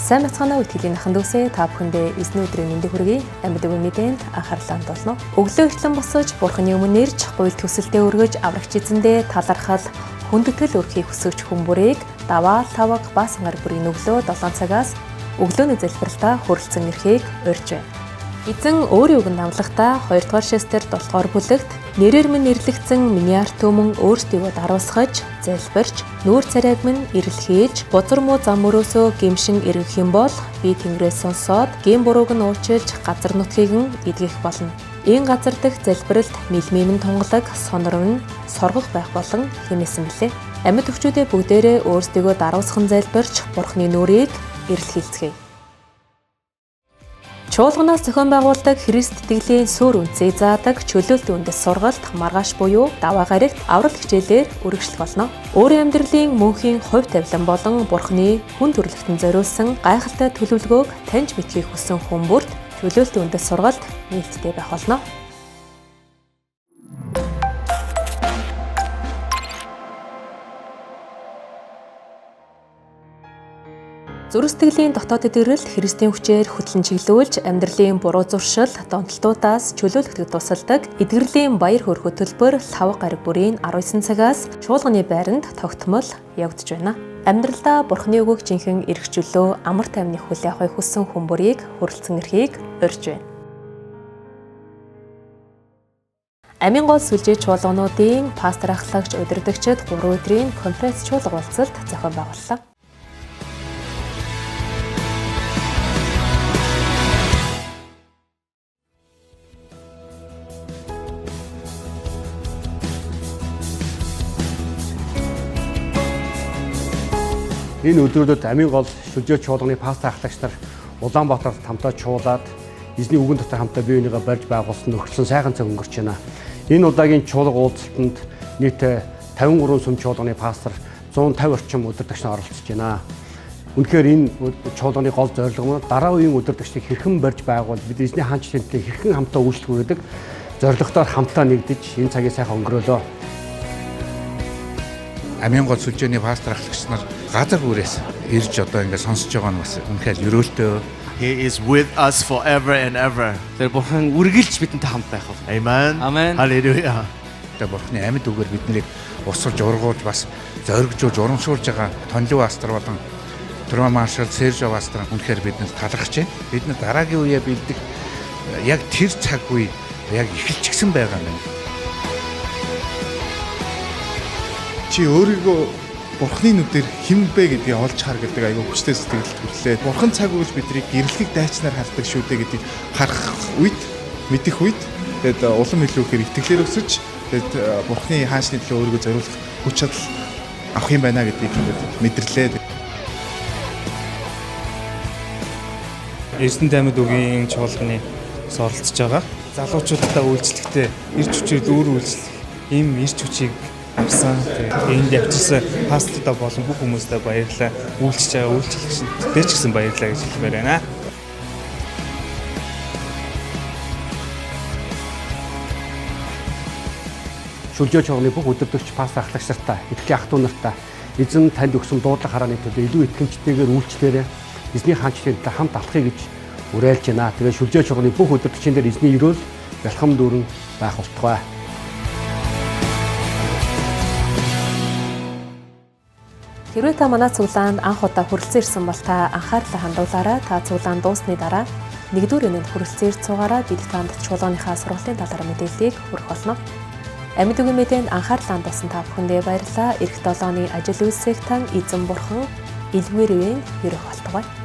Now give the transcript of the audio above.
Сайн бацгаана уу итгэлийн ахын дүүсээ та бүхэндээ эзний өдрийн мэндийг хүргэе. Амьд өгөө мэдээнд анхаарлаа хандуулно. Өглөө эртлэн босож Бурханы өмнө ирж гуйл төсөлдөө өргөж аврагч эзэндээ талархал хүндэтгэл өрхийг хүсэж хүмүүрийг даваа таваг бас гар бүрийн өглөө 7 цагаас өглөөний залбиралтаа хүрэлцэн ирэхийг урьж байна. Эзэн өөрийн үгэнд амлахдаа 2 дугаар шестер 7 дугаар бүлэгт нэрээр минь нэрлэгдсэн миний арт түмэн өөрсдийгөө даруусгаж, залбирч, нүүр царайг минь ирэлхийлж, бузар муу зам өрөөсөө гимшин эргэх юм бол би Тэнгэрээс сонсоод гин бурууг нь уучлж газар нутгийг нь эдгэх болно. Энэ газар дэх залбиралд мэлмийн тунгалаг, сонор нь соргох байх болон хэмээсэн билээ. Амьд өвчүүдээ бүгдээрээ өөрсдийгөө даруусхан залбирч, Бурханы нүрийг ирэлхийлцгээе. Чуулганаас зохион байгуулдаг Христ итгэлийн сүр үнцийг заадаг чөлөөлтийн үндэс сургалт маргааш буюу даваа гарагт аврал хичээлээр үргэлжлэх болно. Өөрийн амьдралын мөнхийн хувь тавилан болон Бурханы хүн төрлөختөнд зориулсан гайхалтай төлөвлөгөөг таньж мэдхийг хүссэн хүн бүрт чөлөөлтийн үндэс сургалт нээлттэй байх болно. Зүрх сэтгэлийн дотоод итгэрэл Христийн хүчээр хөтлөн чиглүүлж амьдралын буруу зуршил, донтолтуудаас чөлөөлөгдөх тусалдаг эдгэрлийн баяр хөөр хөтөлбөр 5 гариг бүрийн 19 цагаас чуулганы байранд тогтмол явагдаж байна. Амьдралдаа Бурханы үгийг жинхэнэ эрхчлөө амар тайвны хүлээн авахыг хүссэн хүн бүрийг хүрэлцэн эрхийг урьж байна. Амийн гол сүлжээ чуулгануудын пастор ахлагч удирдагчид 3 өдрийн конференц чуулга уулзалт зохион байгууллаа. Энэ өдрүүдэд амийн гол сүлжээ чуулганы пастор ахлагч нар Улаанбаатарт хамтаа чуулаад эзний үгэн дотор хамтаа бие бинийгээ барьж байгуулсан нөхцөл сайхан цаг өнгөрч байна. Энэ удаагийн чуулга уулзалтанд нийт 53 сүм чуулганы пастор 150 орчим удирдагч нар оролцож байна. Үнэхээр энэ чуулганы гол зорилго нь дараа үеийн удирдагчдыг хэрхэн барьж байгуул, бид эзний хаанчлалтай хэрхэн хамтаа үйлчлэх гэдэг зорилготоор хамтаа нэгдэж энэ цагийг сайхан өнгөрөөлөө. Амийн гол сүлжээний пастор ахлагч нар газар бүрээс ирж одоо ингээд сонсож байгаа нь бас үнэхээр өрөөлтөө. He is with us forever and ever. Тэр Бурхан үргэлж бидэнтэй хамт байх бол. Amen. Amen. Hallelujah. Тэр Бурханы амьд үгээр биднийг усалж ургуулж бас зоригжуулж урамшуулж байгаа Тонлив пастор болон Тром маршал Сержо пастор үнэхээр бидэнд талархаж байна. Бид нар дараагийн үеэ бэлдэх яг тэр цаг үе яг эхэлчихсэн байгаа юм. Чи өөрийгөө Бурханы нүдээр хэн бэ гэдгийг олж хар гэдэг айгүй хүчтэй сэтгэлд хүрлээ. Бурхан цаг үеж биднийг гэрлэхийг дайчнаар хардаг шүү дээ гэдгийг харах үед, мэдэх үед тэгээд улам илүү ихээр итгэлээр өсөж тэгээд Бурханы хаанчны төлөө өөрийгөө зориулах хүч чадал авах юм байна гэдгийг мэдэрлээ. Эрдэнэ амьд үгийн чуулганы оролцож байгаа. Залуучуудаа үйлчлэхдээ ирч хүчээр өөр үйлчлэх ийм ирч хүчийг авсан. Энд явчихсан пасторудаа болон бүх хүмүүстээ баярлалаа. Үйлчлж байгаа үйлчлэгчдээ ч гэсэн баярлалаа гэж хэлмээр байна. Сүлжээ чуулганы бүх удирдагч пастор ахлагч нартаа, итгэлийн ах トゥ нартаа эзэн танд өгсөн дуудлага харааны төлөө илүү итгэмжтэйгээр үйлчлээрээ эзний хаанчлалтай хамт алхахыг гэж уриалж байна. Тэгээд сүлжээ чуулганы бүх удирдагчдын дээр эзний өрөөл бэлхэм дүүрэн байх болтугай. Хэрвээ та манай цуглаанд анх удаа хүрэлцэн ирсэн бол та анхаарлаа хандуулаарай. Та цуглаанд дуусны дараа 1-р энэнд хүрэлцэн ирж цугаараа бид танд чуулганыхаа сургалтын талаар мэдээллийг хүргэх болно. Амьд үгийн мэдээнд анхаарлаа хандуулсан та бүхэндээ баярлалаа. Эх 7 оны ажил үйлсийг тань эзэн Бурхан илгүүрийн өрөөх болтугай.